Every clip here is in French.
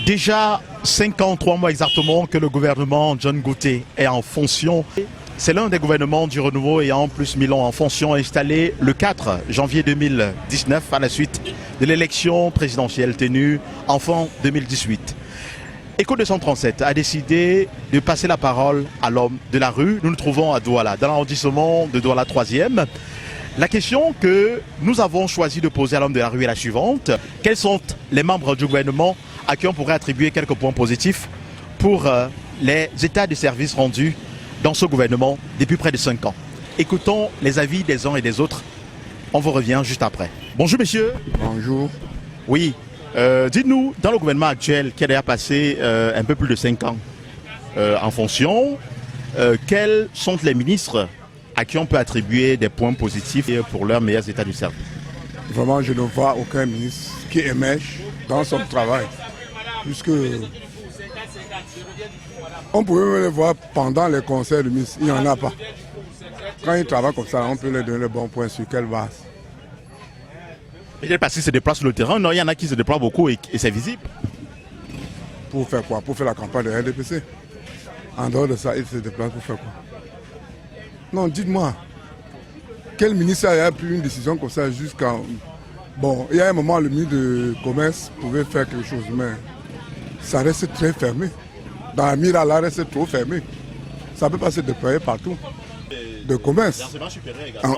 Déjà 5 ans, 3 mois exactement que le gouvernement John Gouté est en fonction. C'est l'un des gouvernements du renouveau ayant plus mis en fonction installé le 4 janvier 2019 à la suite de l'élection présidentielle tenue en fin 2018. Éco 237 a décidé de passer la parole à l'homme de la rue. Nous nous trouvons à Douala, dans l'arrondissement de Douala 3e. La question que nous avons choisi de poser à l'homme de la rue est la suivante. Quels sont les membres du gouvernement à qui on pourrait attribuer quelques points positifs pour les états de service rendus dans ce gouvernement depuis près de 5 ans? Écoutons les avis des uns et des autres. On vous revient juste après. Bonjour messieurs. Bonjour. Oui, dites-nous, dans le gouvernement actuel qui a déjà passé un peu plus de 5 ans en fonction, quels sont les ministres à qui on peut attribuer des points positifs pour leurs meilleurs états du service? Vraiment, je ne vois aucun ministre qui émerge dans son travail, puisque on pouvait même le voir pendant les conseils de ministres, il n'y en a pas. Quand ils travaillent comme ça, on peut leur donner le bon point sur quelle base. Peut-être parce qu'ils se déplacent sur le terrain, non, il y en a qui se déploient beaucoup et c'est visible. Pour faire quoi? Pour faire la campagne de RDPC. En dehors de ça, ils se déplacent pour faire quoi? Non, dites-moi, quel ministre a pris une décision comme ça jusqu'à... Bon, il y a un moment, le ministre de Commerce pouvait faire quelque chose, mais ça reste très fermé. Dans la mire, là, reste trop fermé. Ça ne peut pas se déployer partout. De commerce.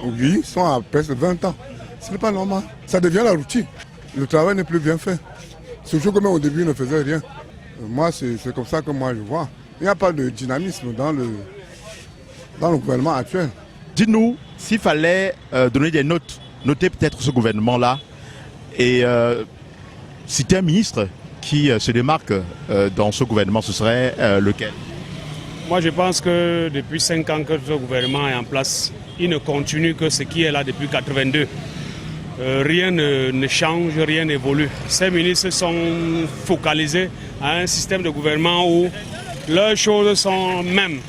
Oui, ils sont à presque 20 ans. Ce n'est pas normal. Ça devient la routine. Le travail n'est plus bien fait. Surtout que même au début, ils ne faisaient rien. Moi, c'est comme ça que moi je vois. Il n'y a pas de dynamisme dans le gouvernement actuel. Dites-nous, s'il fallait donner des notes, noter peut-être ce gouvernement-là et citer un ministre qui se démarque dans ce gouvernement, ce serait lequel? Moi, je pense que depuis 5 ans que ce gouvernement est en place, il ne continue que ce qui est là depuis 1982. Rien ne change, rien n'évolue. Ces ministres sont focalisés à un système de gouvernement où leurs choses sont mêmes.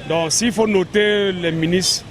Donc s'il faut noter les ministres,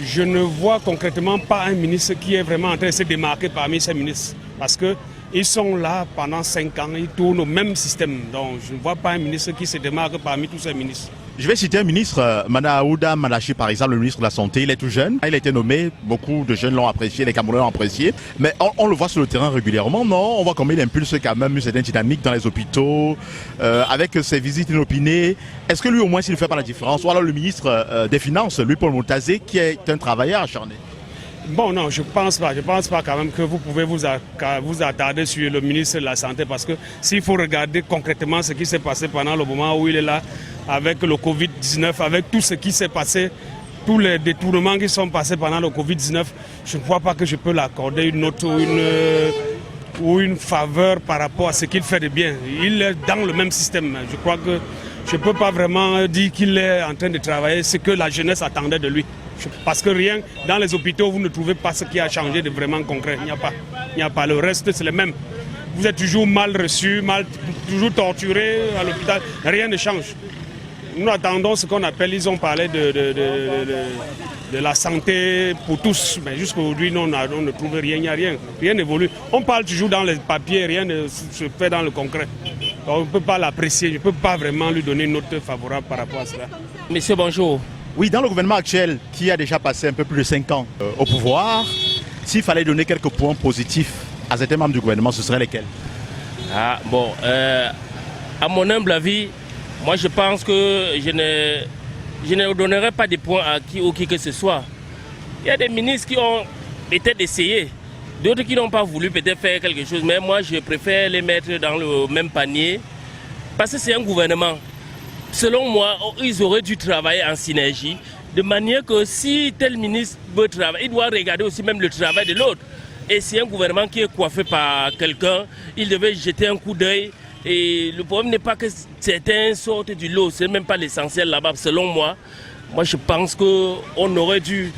je ne vois concrètement pas un ministre qui est vraiment en train de se démarquer parmi ces ministres. Parce qu'ils sont là pendant 5 ans, ils tournent au même système. Donc je ne vois pas un ministre qui se démarque parmi tous ces ministres. Je vais citer un ministre, Manaouda Malachi par exemple, le ministre de la Santé. Il est tout jeune, il a été nommé, beaucoup de jeunes l'ont apprécié, les Camerounais l'ont apprécié. Mais on le voit sur le terrain régulièrement, non? On voit comment il impulse quand même une certaine dynamique dans les hôpitaux, avec ses visites inopinées. Est-ce que lui au moins s'il ne fait pas la différence? Ou alors le ministre des Finances, lui Paul Moutazé, qui est un travailleur acharné? Bon, non, je pense pas. Je pense pas quand même que vous pouvez vous attarder sur le ministre de la Santé parce que s'il faut regarder concrètement ce qui s'est passé pendant le moment où il est là, avec le Covid-19, avec tout ce qui s'est passé, tous les détournements qui sont passés pendant le Covid-19, je ne crois pas que je peux l'accorder une note ou une faveur par rapport à ce qu'il fait de bien. Il est dans le même système. Je crois que je ne peux pas vraiment dire qu'il est en train de travailler ce que la jeunesse attendait de lui. Parce que rien, dans les hôpitaux, vous ne trouvez pas ce qui a changé de vraiment concret. Il n'y a pas. Le reste, c'est le même. Vous êtes toujours mal reçu, toujours torturé à l'hôpital. Rien ne change. Nous attendons ce qu'on appelle, ils ont parlé de la santé pour tous. Mais jusqu'à aujourd'hui, on ne trouve rien, il n'y a rien. Rien n'évolue. On parle toujours dans les papiers, rien ne se fait dans le concret. Donc, on ne peut pas l'apprécier, je ne peux pas vraiment lui donner une note favorable par rapport à cela. Monsieur, bonjour. Oui, dans le gouvernement actuel, qui a déjà passé un peu plus de 5 ans au pouvoir, s'il fallait donner quelques points positifs à certains membres du gouvernement, ce serait lesquels? À mon humble avis, moi je pense que je ne donnerai pas de points à qui ou qui que ce soit. Il y a des ministres qui ont peut-être essayé, d'autres qui n'ont pas voulu peut-être faire quelque chose, mais moi je préfère les mettre dans le même panier parce que c'est un gouvernement. Selon moi, ils auraient dû travailler en synergie, de manière que si tel ministre veut travailler, il doit regarder aussi même le travail de l'autre. Et si un gouvernement qui est coiffé par quelqu'un, il devait jeter un coup d'œil. Et le problème n'est pas que certains sortent du lot, ce n'est même pas l'essentiel là-bas. Selon moi, je pense qu'on aurait dû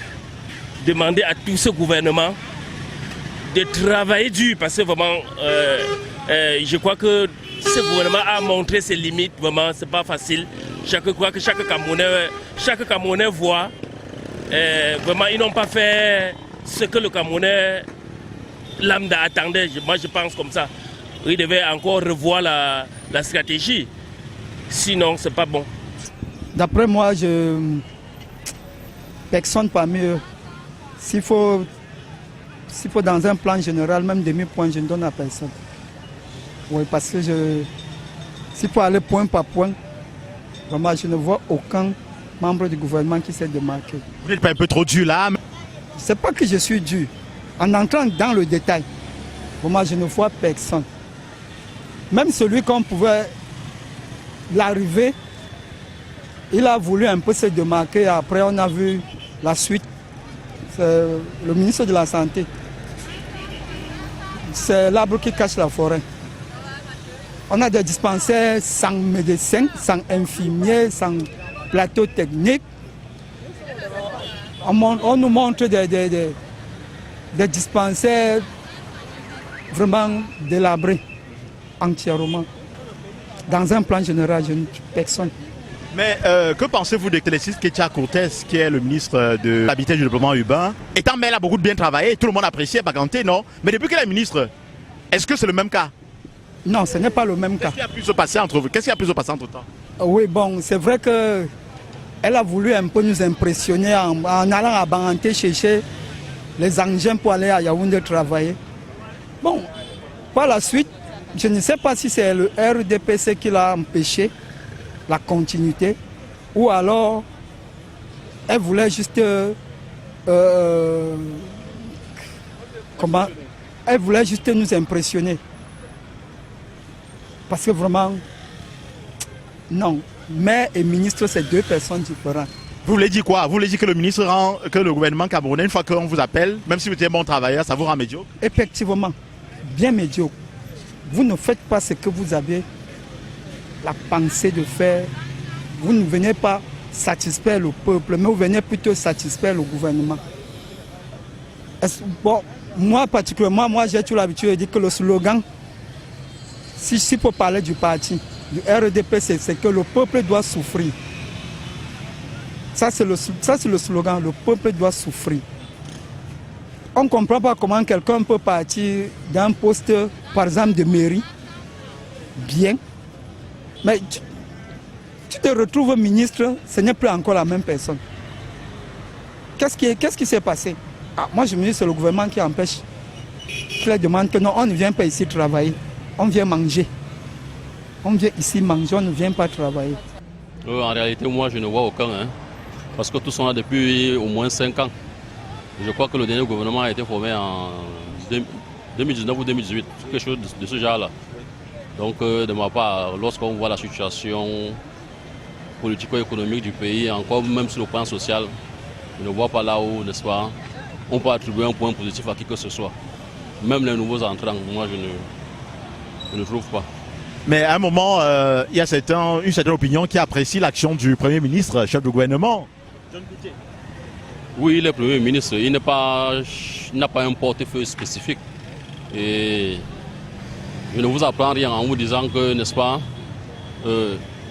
demander à tout ce gouvernement de travailler dur, parce que vraiment, je crois que ce gouvernement a montré ses limites, vraiment, c'est pas facile. Chaque Camerounais voit, vraiment, ils n'ont pas fait ce que le Camerounais lambda attendait. Moi, je pense comme ça. il devait encore revoir la stratégie. Sinon, c'est pas bon. D'après moi, personne parmi eux. S'il faut dans un plan général, même demi-point, je ne donne à personne. Oui, parce que s'il faut aller point par point, vraiment, je ne vois aucun membre du gouvernement qui s'est démarqué. Vous n'êtes pas un peu trop dur là? Ce n'est pas que je suis dur. En entrant dans le détail, vraiment, je ne vois personne. Même celui qu'on pouvait l'arriver, il a voulu un peu se démarquer. Après, on a vu la suite. C'est le ministre de la Santé. C'est l'arbre qui cache la forêt. On a des dispensaires sans médecin, sans infirmier, sans plateau technique. On nous montre des dispensaires vraiment délabrés entièrement. Dans un plan général, je ne suis personne. Mais que pensez-vous de Télésiste Ketia Cortez, qui est le ministre de l'Habitat et du Développement urbain? Étant mais elle a beaucoup de bien travaillé, tout le monde apprécie Baganté, non? Mais depuis qu'elle est ministre, est-ce que c'est le même cas? Non, ce n'est pas le même cas. Qu'est-ce qui a pu se passer entre vous? Qu'est-ce qui a pu se passer entre temps? Oui, bon, c'est vrai qu'elle a voulu un peu nous impressionner en allant à Baganté chercher les engins pour aller à Yaoundé travailler. Bon, par la suite, je ne sais pas si c'est le RDPC qui l'a empêché, la continuité, ou alors elle voulait juste elle voulait juste nous impressionner. Parce que vraiment, non, maire et ministre, c'est deux personnes différentes. Vous voulez dire quoi? Vous voulez dire que le gouvernement camerounais, une fois qu'on vous appelle, même si vous êtes un bon travailleur, ça vous rend médiocre? Effectivement, bien médiocre. Vous ne faites pas ce que vous avez la pensée de faire. Vous ne venez pas satisfaire le peuple, mais vous venez plutôt satisfaire le gouvernement. Bon, moi particulièrement, j'ai toujours l'habitude de dire que le slogan, si pour parler du parti, du RDP, c'est que le peuple doit souffrir. Ça, c'est le slogan, le peuple doit souffrir. On ne comprend pas comment quelqu'un peut partir d'un poste, par exemple, de mairie, bien, mais tu te retrouves ministre, ce n'est plus encore la même personne. Qu'est-ce qui s'est passé? Moi, je me dis que c'est le gouvernement qui empêche, qui leur demande que non, on ne vient pas ici travailler, on vient manger. On vient ici manger, on ne vient pas travailler. En réalité, moi, je ne vois aucun, parce que tous sont là depuis au moins 5 ans. Je crois que le dernier gouvernement a été formé en 2019 ou 2018, quelque chose de ce genre-là. Donc, de ma part, lorsqu'on voit la situation politico-économique du pays, encore même sur le plan social, je ne vois pas là où, n'est-ce pas, on peut attribuer un point positif à qui que ce soit. Même les nouveaux entrants, moi, je ne trouve pas. Mais à un moment, il y a une certaine opinion qui apprécie l'action du Premier ministre, chef de gouvernement. Oui, le Premier ministre, il n'a pas un portefeuille spécifique. Et je ne vous apprends rien en vous disant que, n'est-ce pas,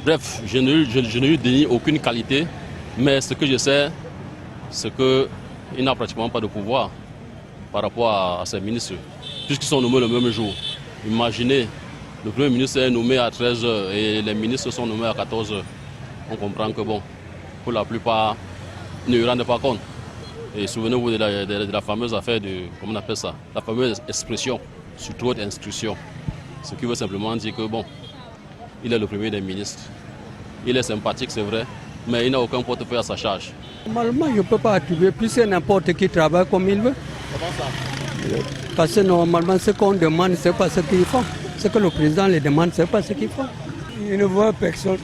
bref, je ne lui dénie aucune qualité, mais ce que je sais, c'est qu'il n'a pratiquement pas de pouvoir par rapport à ses ministres, puisqu'ils sont nommés le même jour. Imaginez, le Premier ministre est nommé à 13h et les ministres sont nommés à 14h. On comprend que, bon, pour la plupart, ne lui rendent pas compte. Et souvenez-vous de la fameuse affaire comment on appelle ça, la fameuse expression sur trop d'instructions. Ce qui veut simplement dire que, bon, il est le premier des ministres. Il est sympathique, c'est vrai, mais il n'a aucun portefeuille à sa charge. Normalement, je ne peux pas attribuer, puisque n'importe qui travaille comme il veut. Comment ça? Parce que normalement, ce qu'on demande, ce n'est pas ce qu'ils font. Ce que le président les demande, ce n'est pas ce qu'ils font. Il ne voit personne.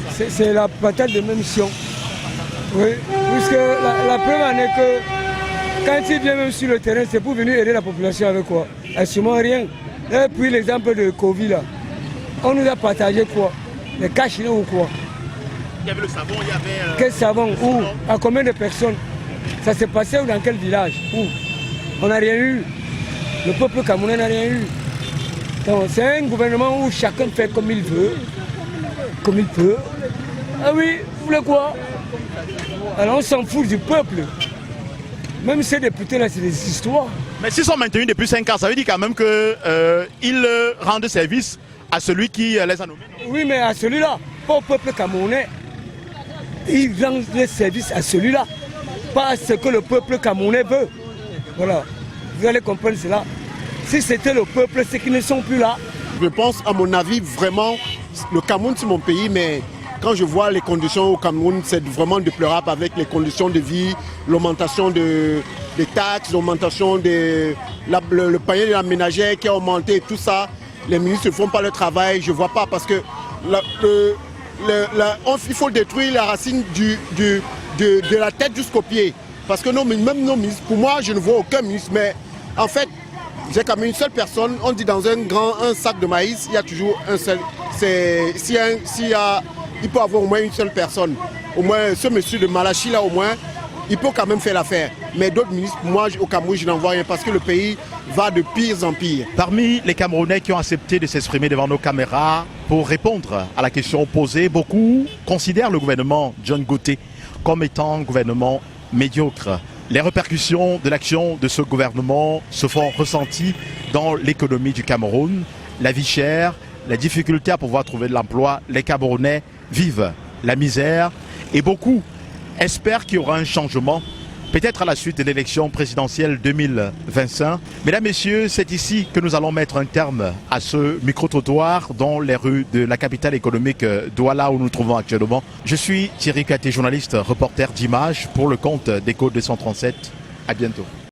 C'est la patate de même sion. Oui, puisque la preuve en est que quand il vient même sur le terrain, c'est pour venir aider la population avec quoi? Absolument rien. Et puis l'exemple de Covid là, on nous a partagé quoi? Les cachets ou quoi? Il y avait le savon, il y avait... Quel savon? Où? À combien de personnes? Ça s'est passé dans quel village? Où? On n'a rien eu. Le peuple camerounais n'a rien eu. Donc c'est un gouvernement où chacun fait comme il veut. Comme il peut. Ah oui, vous voulez quoi? Alors on s'en fout du peuple. Même ces députés là, c'est des histoires. Mais s'ils sont maintenus depuis 5 ans, ça veut dire quand même qu'ils rendent service à celui qui les a nommés. Oui, mais à celui-là, pas au peuple camerounais. Ils rendent le service à celui-là, pas à ce que le peuple camerounais veut. Voilà, vous allez comprendre cela. Si c'était le peuple, c'est qu'ils ne sont plus là. Je pense, à mon avis, vraiment, le Cameroun c'est mon pays, mais quand je vois les conditions au Cameroun, c'est vraiment déplorable avec les conditions de vie, l'augmentation des taxes, l'augmentation le panier de la ménagère qui a augmenté, tout ça. Les ministres ne font pas le travail, je ne vois pas parce que il faut détruire la racine de la tête jusqu'au pied. Parce que même nos ministres, pour moi, je ne vois aucun ministre, mais en fait, j'ai quand même une seule personne. On dit dans un sac de maïs, il y a toujours un seul. Il peut avoir au moins une seule personne. Au moins, ce monsieur de Malachi, là, au moins, il peut quand même faire l'affaire. Mais d'autres ministres, moi, au Cameroun, je n'en vois rien parce que le pays va de pire en pire. Parmi les Camerounais qui ont accepté de s'exprimer devant nos caméras pour répondre à la question posée, beaucoup considèrent le gouvernement John Goté comme étant un gouvernement médiocre. Les répercussions de l'action de ce gouvernement se font ressentir dans l'économie du Cameroun. La vie chère, la difficulté à pouvoir trouver de l'emploi, les Camerounais vivent la misère et beaucoup espèrent qu'il y aura un changement, peut-être à la suite de l'élection présidentielle 2025. Mesdames, Messieurs, c'est ici que nous allons mettre un terme à ce micro-trottoir dans les rues de la capitale économique Douala où nous nous trouvons actuellement. Je suis Thierry Katé, journaliste, reporter d'images pour le compte d'Echo 237. À bientôt.